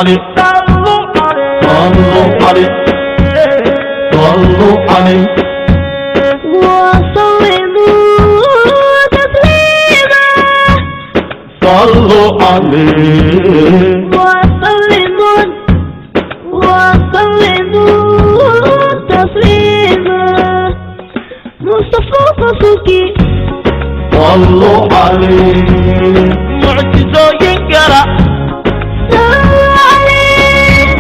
عليه صلوا عليه صلوا عليه وسلموا تسليما صلوا عليه وسلموا تسليما مصطفى رسولك صلوا عليه معجزة ينقرأ صلوا عليه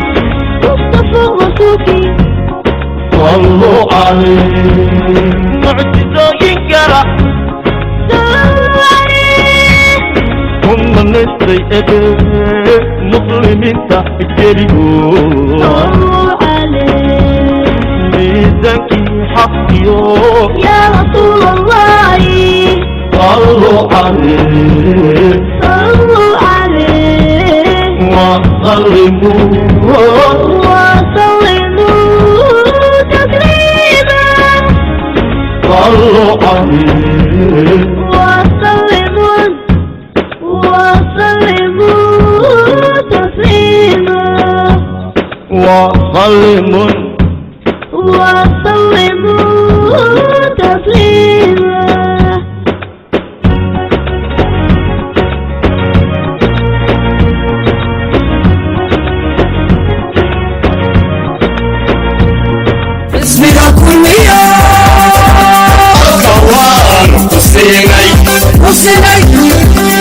مصطفى رسولك صلوا عليه معجزة ينقرأ صلوا عليه هم نسري مسلمين تحجرون صلوا عليه ميزانك حقيو يا رسول الله صلوا عليه صلوا عليه وسلموا تسليما صلوا عليه وسلموا تسليما وسلموا تسليما اسمك كل يوم كوان حسيني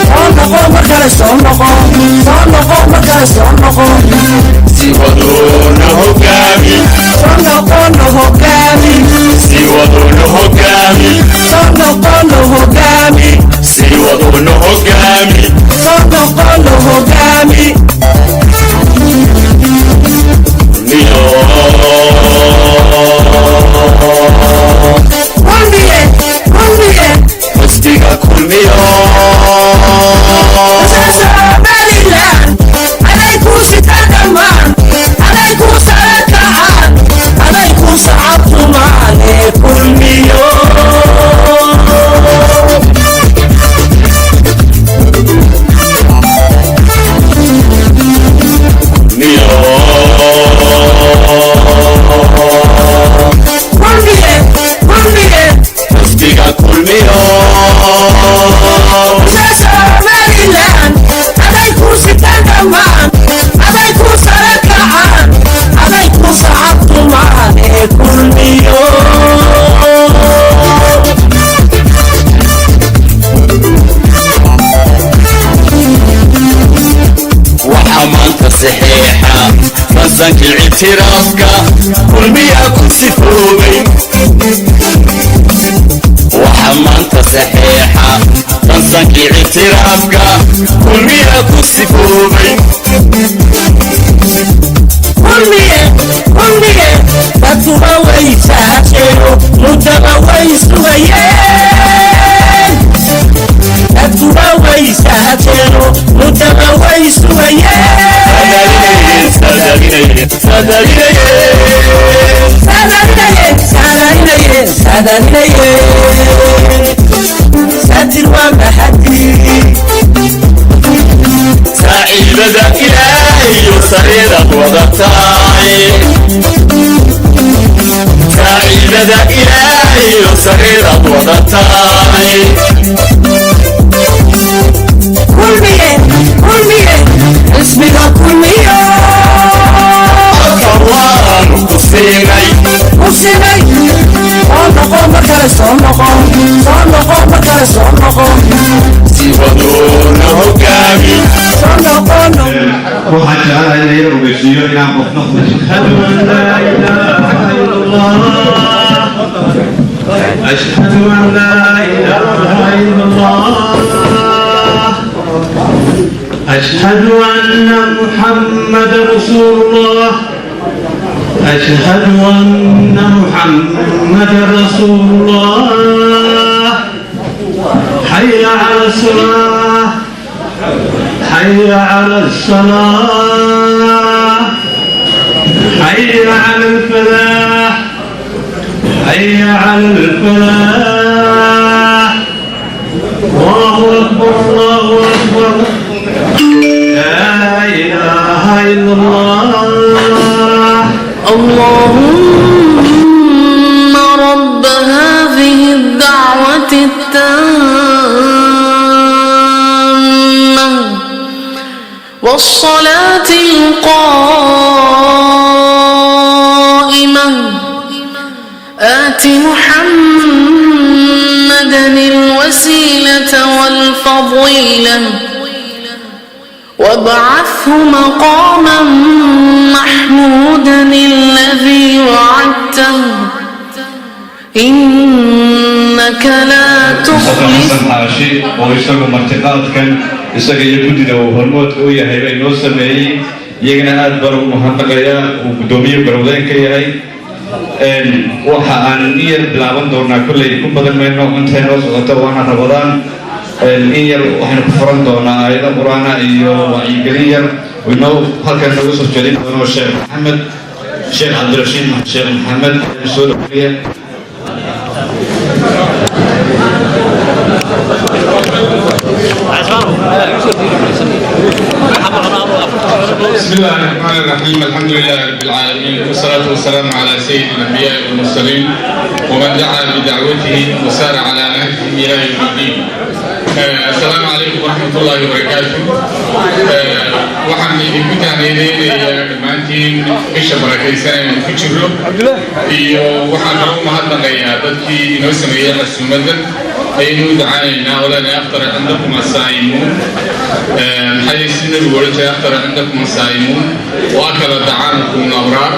صنقو مكان صنقو مكان صنقو سيودون هكامي صنقو هكامي سيودون هكامي صنقو هكامي سيودون هكامي صنقو هكامي حسبك كل يوم عليكم ستدمان عليكم سركعان عليكم سعطم عليكم حسبك كل يوم عليكم ستدمان عليكم سركعان عليكم سعطم عليكم وحملت صحيحة فزنك اعترافك كل مياكم سفوبي وحملت صحيحة فزنك اعترافك كل مياكم سفوبي dadkuba way saaceeno mudaba way sugayeen dadkuba way saaceeno mudaba way sugayeen sadir waa mahadii سعيدة إلهي وسعيدة وضطاعي سعيدة إلهي وسعيدة وضطاعي كل مية اسمك كل كوان حسيني صنقو مكان صنقو مكان صنقو سيودون هكامي waxaan jeclahay inay yar ogeysiiyo inaan qofna ashhadu an laa ilaaha illa allah ashhadu anna muhammadan rasuulullah ashhadu anna muhammadan rasuulullah hayya ala salah حي على الصلاة حي على الفلاح حي على الفلاح الله أكبر لا إله إلا الله. اللهم رب هذه الدعوة التامة والصلاة القائمة آت محمدا الوسيلة والفضيلة وابعثه مقاما محمودا الذي وعدته إنك لا تخلف xaashi oo isagu martiqaadkan isaga iyo gudida uu hormoodka u yahay bay noo sameeyey iyagana aad baan ugu mahadnaqayaa uu guddoomiye garowdeen ka yahay waxa aan iyar bilaaban doonaa kolley ku badan mayno intay noo socoto waana rabadaan in yar waxaynu ku furan doonaa aayado qur-aana iyo wacyigelin yar inoo halkan nagu soo jeedin doono sheekh maxamed sheekh cabdirashiid sheekh maxamed soo dhaweeya بسم الله الرحمن الرحيم الحمد لله رب العالمين والصلاة والسلام على سيد الأنبياء والمرسلين ومن دعا بدعوته وسار على نهجه إلى يوم الدين. السلام عليكم ورحمة الله وبركاته. waxaan idinku tahniideynaya dhammaantiin bisha barakaysan aynu ku jirro iyo waxaan kala u mahadnaqayaa dadkii inoo sameeyey casuumadan ayaynu u ducaynaynaa walana aftar cindakum asaa'imuun maxay si nabigu odhan jiray aftar cindakum asaa'imuun waakala dacaamakum alabraar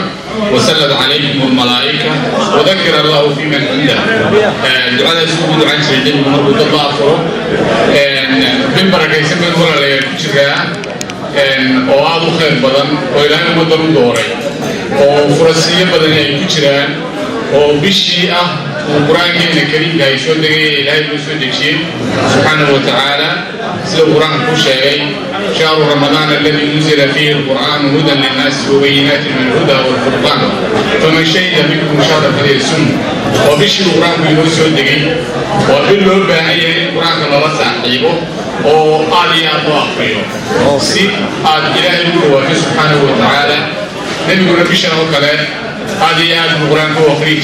وسلط عليكم الملائكة وذكر الله في من عنده دعاء سوق دعاء شيء مربوط الله أفره من بركة يسمى ولا لا يكشفها وهذا خير بدن وإلهي مدن دوري وفرسية بدن يكشفها وبالشيء القرآن الكريم قاعد يسود إلهي بيسود شيء سبحانه وتعالى سيد القرآن كل شيء شهر رمضان الذي أنزل فيه القرآن هدى للناس وبينات من الهدى والفرقان فمن شهد منكم شهر فليصم وبالشيء القرآن بيسود وبالله بأي القرآن الله صاحبه وآلي الله فيه سيد إلهي سبحانه وتعالى نبي يقول بشر وكلام هذه القرآن هو خريج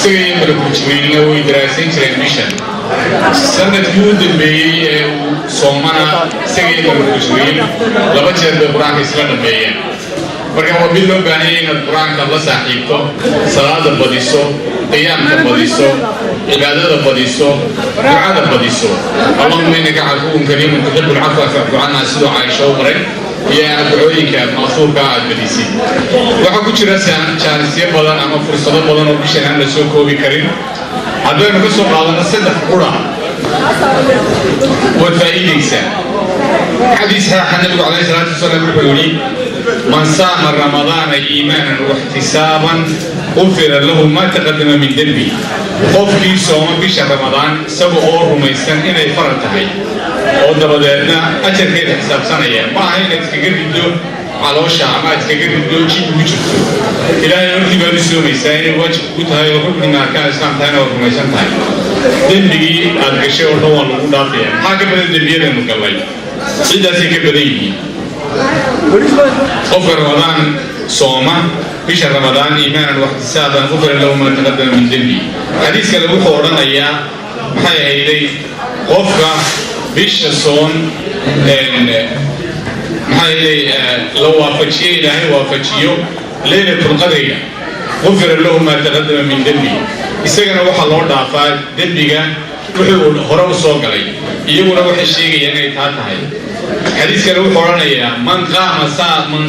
سيد ملك جبريل ودراسين ترانيشن سنة يود بي صومنا سيد ملك جبريل لبجر بالقرآن إسلام بي مركب وبيلو بانين القرآن كالله صاحبته صلاة بديسو قيام بديسو عبادة بديسو دعاء بديسو اللهم إنك عفو كريم تحب العفو فاعف عنا سيدو عائشة ومرين يا أدعوك مأثور قاعد بديسي وحكو جرى شانسية بدن أما فرصة بدن وبيشن عند سوكو بكريم هذا نقص قالنا سد قرآن والفائدة إنسان حديث النبي عليه الصلاة والسلام يقول من صام رمضان إيمانا واحتسابا غفر له ما تقدم من ذنبه قفكي صوم بشهر رمضان سبع رميسان إلى فرنتهي ودبدنا أجر كده حساب سنة ما هي نتكجر بدو على وشة ما تكجر بدو شيء وجود إلى يوم تبى نسوي سائر وجه كتها يقول من أركان الإسلام ثاني ورميسان ثاني ذنبي الكشة والروان والمدافع هكذا الذنبي المكلف إذا سكبريني غفر رمضان صوما بشهر رمضان إيمانا واحتسابا غفر له ما تقدم من ذنبه حديث كان أبو خوران أيام محيا إلي غفر بشهر صوم محيا إلي لو وافجيه إلهي وافجيه ليلة القدر غفر له ما تقدم من ذنبه إساقنا وحا الله دافع ذنبه wuxuu hore u soo galay iyaguna waxay sheegayaan inay taa tahay xadiiskana wuxuu oranayaa man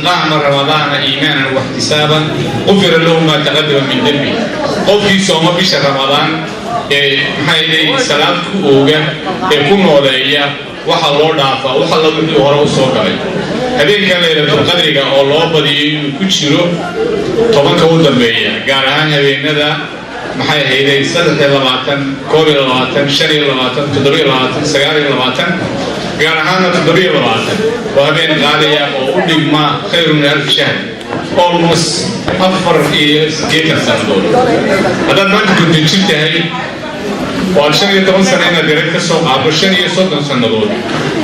qaama ramadaana iimaanan waxtisaaban qufira lahu maa taqadama min dembi qofkii sooma bisha ramadaan maxay leeyihin salaad ku ooga ku nooleeya waxa loo dhaafaa waxa la wixii hore u soo galay habeenkan laylatul qadriga oo loo badiyay inuu ku jiro tobanka u dambeeya gaar ahaan habeenada maxay ahaydey 23 25 27 gaar ahaana 27 waa habeen qaaliya oo u dhigma khayru min alf shahr almost 4 iyo 8 sanadood haddaad maanta kunta jirtahay وعشان يتوصل هنا ديركت سوق عشان يصدق سنة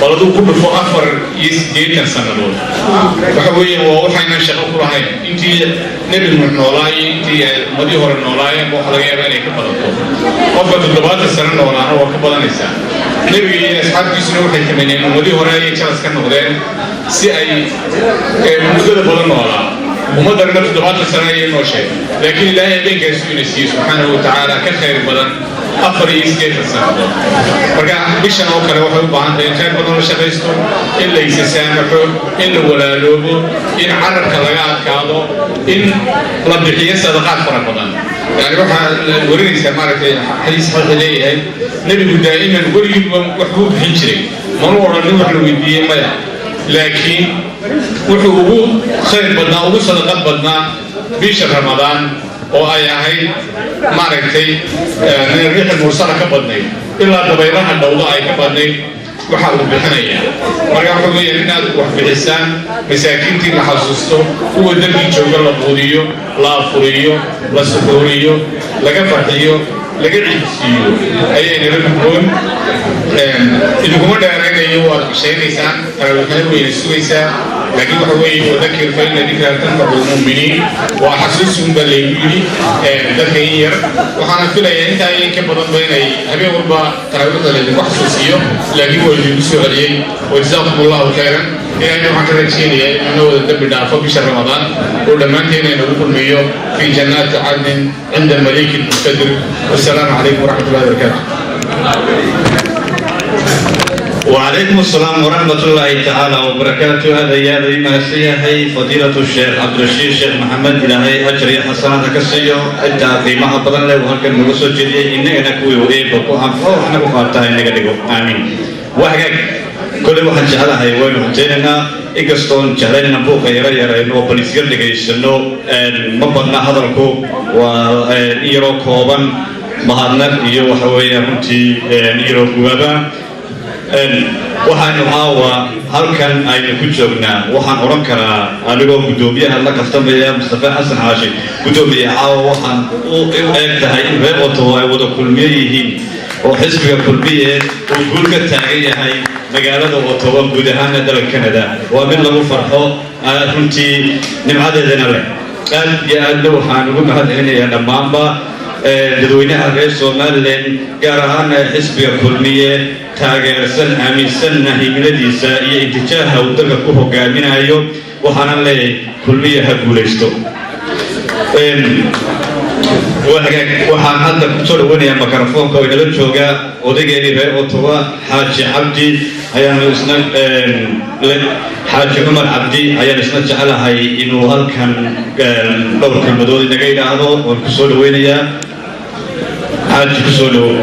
بلدو كل فو أفر يسجيل سنة وحوي ووحنا شغل كلها أنتي نبي من نولاي أنتي مدي هور نولاي وحلاقي يعني كبلدو قبل الدبات السنة نولانا وكبلنا نسا نبي أصحاب جسنا وحكمين مدي هور أي شخص كان نقدر سي أي مدة بلد نولا وما درنا في الدبات السنة ينوشي لكن لا يبين كيسوي نسي سبحانه وتعالى كخير بدن أفر يسجيل السنة marka bishan oo kale waxay u baahan tahay qayb badan oo shaqaysto in la issaamaxo in la walaaloobo in carabka laga adkaado in la bixiyo sadaqaad fara badan yani waxa warinaysa maaragtay xadiis saxiix leeyahay nabigu daa'iman weligiiba wax buu bixin jiray mana odhanin wax la weydiiyey maya laakiin wuxuu ugu khayr badnaa ugu sadaqad badnaa bisha ramadaan oo ay ahayd maaragtay riix mursala ka badnayd ilaa dabaylaha dhawda ay ka badnayd waxa uu bixinayaa marka wuxuu leeyahay inaad wax bixisaan masaakiintii la xasuusto kuwa dalkii jooga la quudiyo la afuriyo la suxuuriyo laga farxiyo laga ciidsiiyo ayayna la gudboon iduguma dheeraynayo waad sheegaysaan waxay weyna sugaysaa لكن وحوي وذكر فإن ذكرى تنفع المؤمنين وحسسهم بالليل ذكير وحنا في لي أنت أي كبرت بيني أبي غربا تراويح الذي محسوسيه لكن هو اللي بيسوي عليه وجزاكم الله خيرا إلى أن يحكي تشيني إنه تبي دافع في شهر رمضان ولما تيجي نقول ميو في جنات عدن عند الملك المقتدر والسلام عليكم ورحمة الله وبركاته. وعليكم السلام ورحمة الله تعالى وبركاته. هذا يا ما سيحي فضيلة الشيخ عبد الرشيد الشيخ محمد إلهي أجري حسنات كسيو أنت قيمة بدن له وهكذا نقص جدي إنك نكوي وإيه بكو أنفو إحنا بقارتها إنك نقول آمين. وهكذا كل واحد جعلها يوين وجينا إجستون جعلنا بوق يرى إنه بوليسير لقيس إنه مبنى هذا الكوب وإيرو كوبان مهارنا إيو حوية منتي إيرو كوبا waxaanu caawa halkan aynu ku joognaa waxaan oran karaa anigoo gudoomiyaha la kaftamaya Mustafa Xasan Xaashi gudoomiyaha caawa waxaan u eegtahay in reer Ottawa ay wada kulmiye yihiin oo xisbiga kulmiye uu guul ka taagan yahay magaalada Ottawa guud ahaan dalka Canada waa mid lagu farxo runtii nimcadeedana leh aad iyo aad waxaan ugu mahadcelinayaa dhammaanba dadweynaha reer Somaliland gaar ahaan xisbiga kulmiye taageersan aaminsanna himiladiisa iyo intijaaha uu dalka ku hogaaminayo waxaana leeyahay kulmiye ha guulaysto waxaan hadda ku soo dhawanayaa mikrofoonka oo inala jooga odaygeenii reer Ottawa Xaaji Cabdi ayaanu isna Xaaji Cumar Cabdi ayaan isna jecelahay inuu halkan dhowr kalmadood inaga yidhaahdo waan ku soo dhawaynayaa Xaaji ku soo dhawo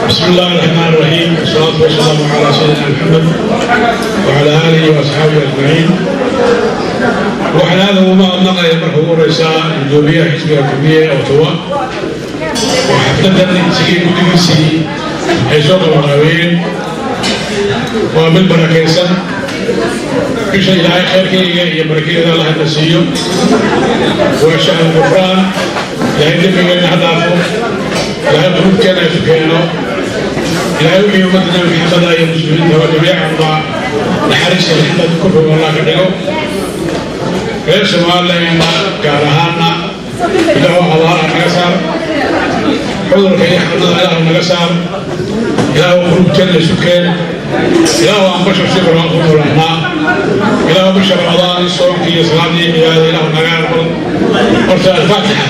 بسم الله الرحمن الرحيم والصلاة والسلام على سيدنا محمد وعلى آله وأصحابه أجمعين. وحنا هذا وما نقل يمره الرئيساء الجمهورية حزبية الكلية أوتوا وحفلة سكين مدرسي حيثوق المراوين ومن بركيسا في شيء لا خير كي بركيسا الله النسيو وشأن الغفران لا يدفع من هدفه لا يضرب كان يسكينه لا يومي يومدنا محمد أي مسلمين وجميع الله لحرس الحمد كله والله كدهو غير سؤال لنا قارهانا إله الله نقصر حضر كي يحمد الله نقصر إله قلوب كان يسكين إله أنبشر شكر وأقوم لنا إله بشر رمضان الصوم كي يصلي إله نقار ورسال الفاتحة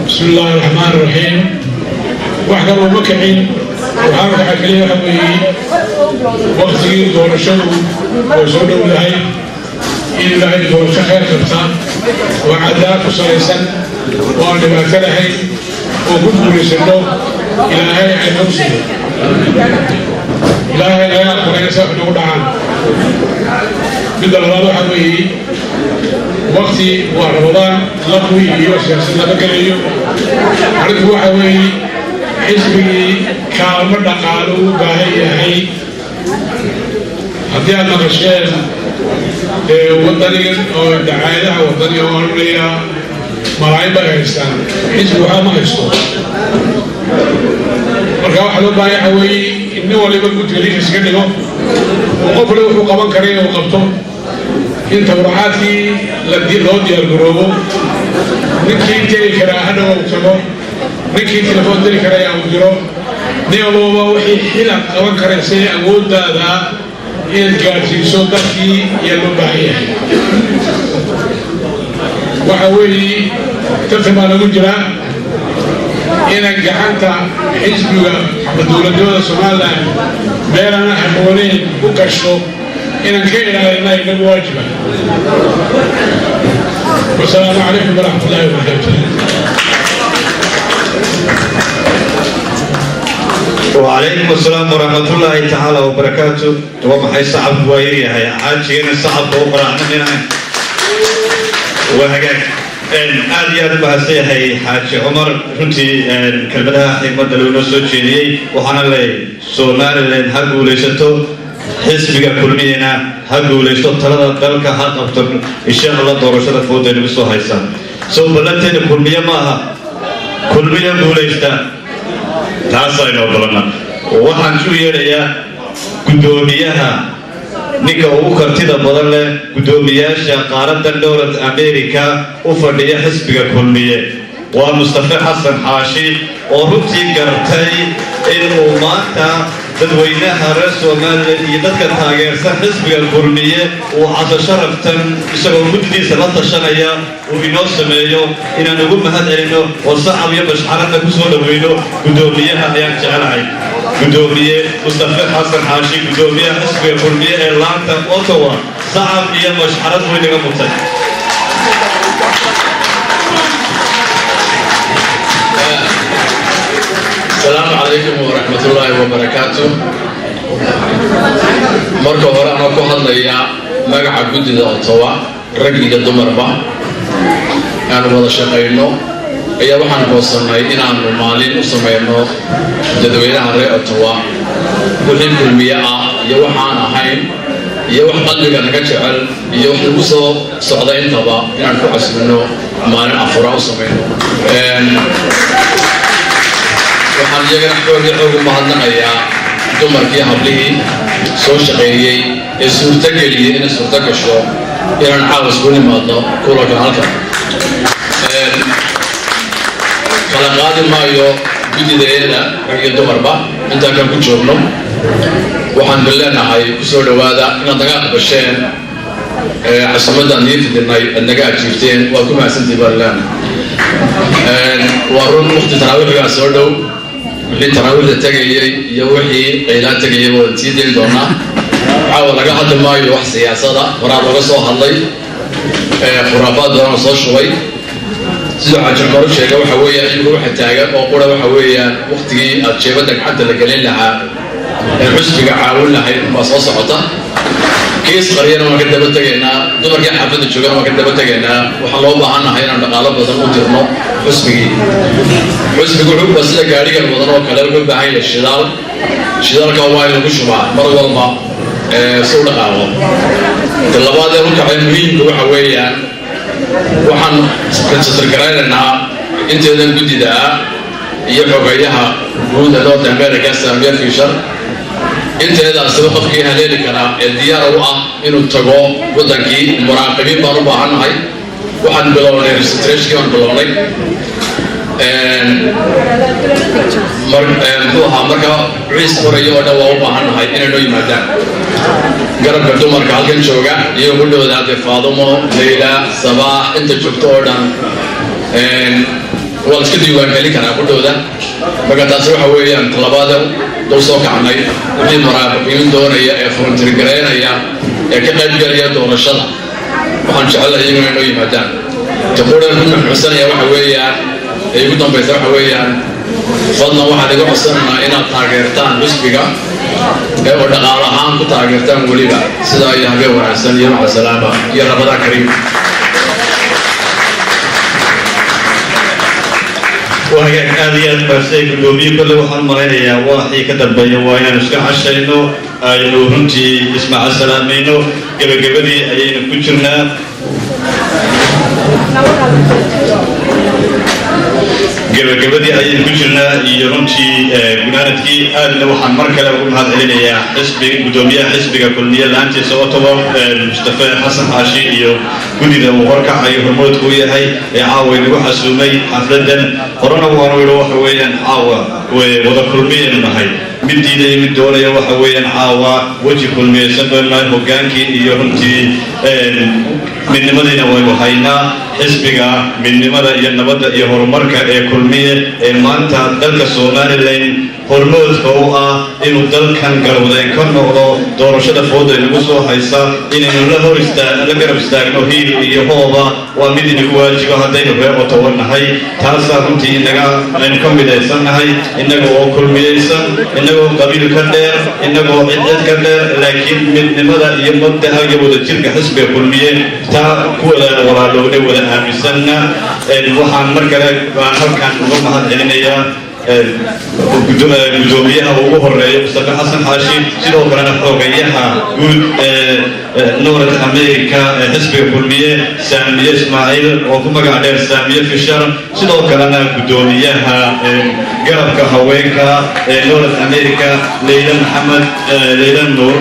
بسم الله الرحمن الرحيم وحكى المكعين وحاول حكي حبي وقتي دور الشو وزود الهي إلا هي دور خير كرتان وعذاب صيصا وأنا ما كرهي وكنت لسنو إلى هاي النفس إلى هاي لا يقبل يسافر ودعان midda labaad waxa weeye waqti waa ramadaan la iyo siyaasad lama gelayo arrinku waxa weeye xisbigii kaalmo dhaqaale u baahan yahay haddii aad maqasheen wadanigan oo dacaayadaha wadaniga oo odhanaya malaa'ig bay haystaan xisbi waxba ma haysto marka waxaa loo baahan yahay weeye in nin waliba guddiga liis iska dhigo oo qof waliba wuxuu qaban karay uu qabto in tabarucaadkii loo diyaargaroobo ninkii tegi karaa hadhow uu tago ninkii telefoon diri karaya uu diro nin walbaba wixii xilad qaban karaysa awooddaada inaad gaadhsiiso dadkii ayaa loo baahan yahay waxa weeye tartan baa lagu jiraa inaan gacanta xisbiga dowladnimada somalilan meelana habbooneyn u gasho inaan ka ilaalina inagu waajiba wasalaamu calaykum waraxmat ullahi wabarakaatu وعليكم السلام ورحمة الله تعالى وبركاته ومحي صعب ويريها عاجينا صعب وقرأ مننا وهكاك aad iyo aad u mahadsanyahay xaaji cumar runtii kelmadaha xigmadda loona soo jeediyey waxaana leeyahay somalilan ha guulaysato xisbiga kulmiyana ha guulaysto talada dalka ha qabto insha allah doorashada fooda nagu soo haysa soo ballanteena kulmiye maaha kulmiye guulaysta taasaynu ogolanaa waxaan u yeedhayaa guddoomiyaha ninka ugu kartida badan leh guddoomiyaasha qaaradda dowlad America u fadhiya xisbiga kulmiye waa Mustafa Xasan Xaashi oo runtii gartay inuu maanta dadweynaha reer Soomaaliya iyo dadka taageersan xisbiga kulmiye uu cado sharaftan isagoo guddiisa la tashanaya uu inoo sameeyo inaan ugu mahadcelino oo sacab iyo bashxarada ku soo dhaweyno guddoomiyaha ayaan jecelahay gudoomiye Mustafa Xasan Xaashi gudoomiyaha xisbiga kulmiye ee laanta Ottawa sacab iyo bashxarad way naga mutay السلام عليكم ورحمة الله وبركاته marka hore aan ku hadlayaa magaca guddida Ottawa rag iyo dumarba aan wada shaqeyno ayaa waxaan hoosanay inaan maalin u sameeyno dadweynaha reer Ottawa wixii kulmiye ah iyo waxaan ahayn iyo wax qalbiga naga jecel iyo wax lagu soo socda intaba inaan ku casbino maalin afura u sameeyno waxaan iyagana xoog mahadnaqayaa dumarkii hablihii soo shaqeeyey ee suurtageliyey inay suurta gasho inaan caawas ku nimaadno kulanka halkan kala qaadi maayo guddideeda rag iyo dumarba intaan kan ku joogno waxaan bileenahay ku soo dhowaada inaad naga aqbasheen casuumaddaan nii fidinay aad naga ajiibteen waa ku mahadsantii baan leenahay waa run waqti taraawiixgaa soo dhow wixii taraawiixda tegayey iyo wixii qaylaan tegayay waan sii dayn doonaa caawa laga hadli maayo wax siyaasada horaa laga soo hadlay khuraafaad badan oo soo shubay sidoo xaaji cumar u sheegay waxa weeye iyagu waxa taagan oo qura waxa weeyaan waqtigii aad jeebadda gacanta la gelin lahaa ee xusbiga caawin lahayd baa soo socota kiis qariyana waan ka daba tegaynaa dumarkii xaafadda joogana waan ka daba tegaynaa waxaan loo baahannahay inaan dhaqaalo badan u dirno xusbigii xusbigu wuxuu sida gaadhigan badan oo kale wuxuu baahan yahay shidaalka waa in lagu shubaa mar walba si u dhaqaaqo labaad ee runta muhiimka waxa weeyaan waxaan registergaraynaynaa inteedan guddida ah iyo xogayaha guud ee North America Samuel Fisher inteedaasba qofkii haleeli karaa ee diyaar u ah inuu tago wadankii muraaqibiin baan u baahannahay waxaan bilownay registration aan bilownay muxuu ahaa marka ciis qorayo oo dhan waa u baahannahay inay noo yimaadaan garabka dumarka halkan jooga iyo gudhooda hadde Faadumo Leyla Sabaax inta joogto oo dhan waa iska diiwaan gelin karaa gudhooda marka taasi waxa weeyaan talabaad dul soo kacnay wixii muraaqibiin doonaya ee volunteer gareynaya ee ka qayb galaya doorashada waxaan jecelahay inay noo yimaadaan taquuran ku maxsuusanaya waxa weeyaan ay ugu dambaysa waxa weeyaan fadlan waxaan iga codsanaynaa inaad taageertaan xisbiga oo dhaqaale ahaan ku taageertaan weliba sidaa iyo habeen wanaagsan iyo maca salaama iyo ramadaan kariim. وهي كاديات برسي قدومي كل واحد مرينا واحد كتب بيا وين نسكع عشانه أينو هنتي اسمع السلام منه قبل أينو كترنا gabagabadii ayaynu ku jirnaa iyo runtii gunaanadkii aadna waxaan mar kale ugu mahad celinayaa xisbiga gudoomiyaha xisbiga kulmiye laantiisa otoba mustafa xasan xaashi iyo gudida uu horkacayo hormoodku u yahay ee caawa inagu xasuumay xafladan horena waanu idho waxa weeyaan caawa wada kulmiyaynu nahay mid diidaya mid doonaya waxa weeyaan caawa weji kulmiyeysan baynu hogaankii iyo runtii midnimadiina waynu haynaa xisbiga midnimada iyo nabadda iyo horumarka ee kulmiye ee maanta dalka Soomaaliland hormoodka u ah inuu dalkan galwadeen ka noqdo doorashada fooda inagu soo haysa inaynu la garab istaagno hiil iyo hooba waa mid inagu waajiba haddaynu reer Ottawa nahay taasaa runtii inaga aynu ka midaysannahay inaga oo kulmiyeysan inaga oo qabiil ka dheer inaga oo cid ka dheer laakiin midnimada iyo mabda'a iyo wadajirka xisbiga kulmiye taa ku wada walaalowday wada aaminsanna waxaan mar kale baan halkan uga mahad celinayaa gudoomiyaha ugu horeeya mustafa xasan xaashi sidoo kalena xogayaha guud North America xisbiga kulmiye saamiye ismaaciil oo ku magac dheer saamiye fishar sidoo kalena gudoomiyaha garabka haweenka North America Leyla Maxamed Leyla Nuur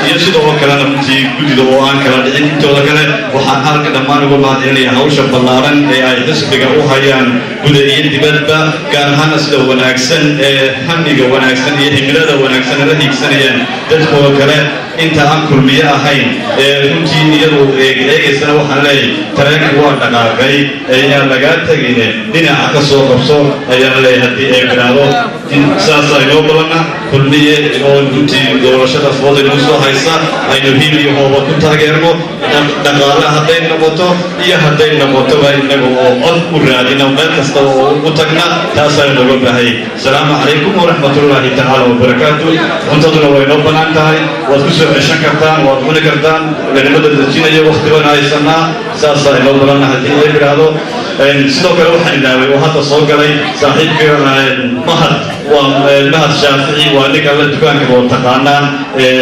iyo sidoo kalena runtii gudida oo aan kala dhicin intooda kale waxaan halka dhammaan uga mahad celinayaa hawsha ballaaran ee ay xisbiga u hayaan gudaha iyo dibadba gaar ahaan sida wanaagsan ee hamiga wanaagsan iyo himilada wanaagsan la hiigsanayaan dadkooda kale inta aan kulmiye ahayn runtii iyadu eegaysana waxaan leeyahay tareenka waa dhaqaaqay ayaan lagaa tegine dhinaca ka soo qabso ayaan leeyahay haddii ay garaado saasa inoo balana kulmiye oo runtii doorashada fooda inoo soo haysa aynu hiil iyo hooba ku taageerno dhaqaale hadday noqoto iyo hadday noqotoba inaga oo cod u raadino meel kasta oo u tagna taasaa inooga baahay asalaamu calaykum waraxmatullaahi tacaala wabarakaatu cuntaduna way inoo bannaan tahay waad ku soo ceshan kartaan waad cuni kartaan ganimada dejinaya waqtiban haysanaa saasaa inoo balana haddii ay garaado sidoo kale waxaan ilaaway oo hadda soo galay saaxiibka mahad waa mahad shaafici waa ninka la dukaanka oo taqaanaan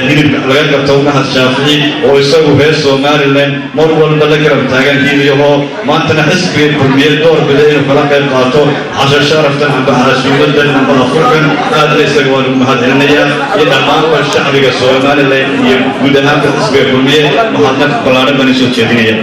hilibka laga garto mahad shaafici oo isagu reer Soomaaliland mar walba la garab taagan hiiliyahoo maantana xisbiga kulmiye door bida inuu kala qayb qaato casho sharaftan amba xasuumadan amba afurkan aadna isaga waa lagu mahad celinayaa iyo dhammaan shacbiga Soomaaliland iyo guud ahaan xisbiga kulmiye mahadnaq ballaaran baan soo jeedinaya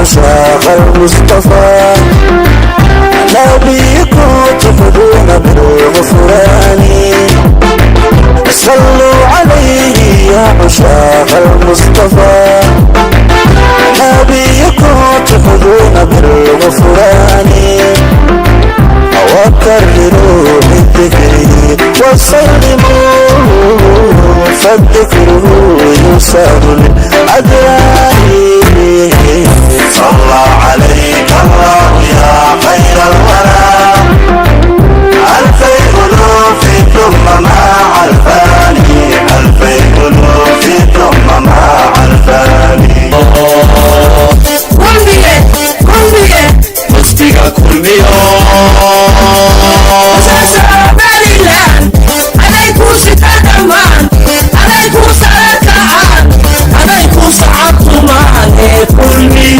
عشاق المصطفى نبيكم تفدون بالغفران صلوا عليه يا عشاق المصطفى نبيكم تفدون بالغفران وكرروا بالذكر وسلموا فالذكر يسار الأدران صلى عليك الله يا خير الورى ألفي ألوف ثم مع الفاني ألفي ألوف ثم مع الفاني كل بيه مستيقى كل بيه kulmiye